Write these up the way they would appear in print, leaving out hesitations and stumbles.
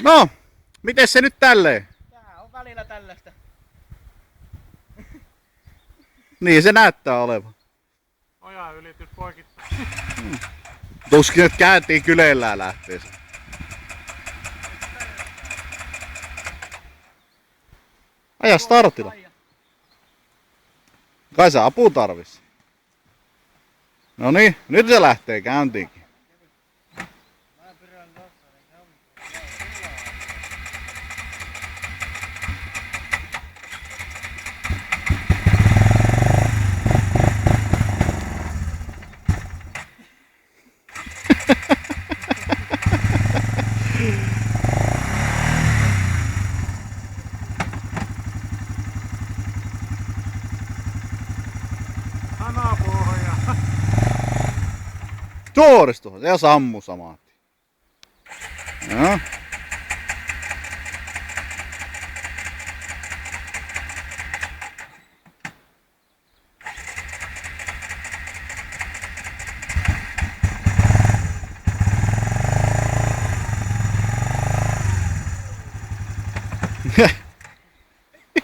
No, miten se nyt tälleen? Tää on välillä tällaista. Niin se näyttää olevan. Oja ylitys poikittaa. Tuskin nyt kääntiin kyleellään lähtee se. Aja startilla. Kai sä apu tarvis. No niin, nyt se lähtee käyntiinkin. Sanapohja. Suoristuhan se ja sammu samaan. No.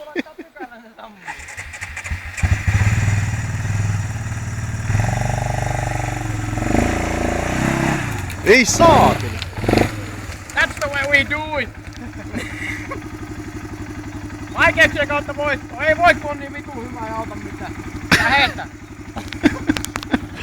Laittaa pykälän se sammuu. Ei saateli. That's the way we do it! Vaikeuksien kautta voitto. Ei voitto on niin vitu hyvä ja auta mitään. Lähetä!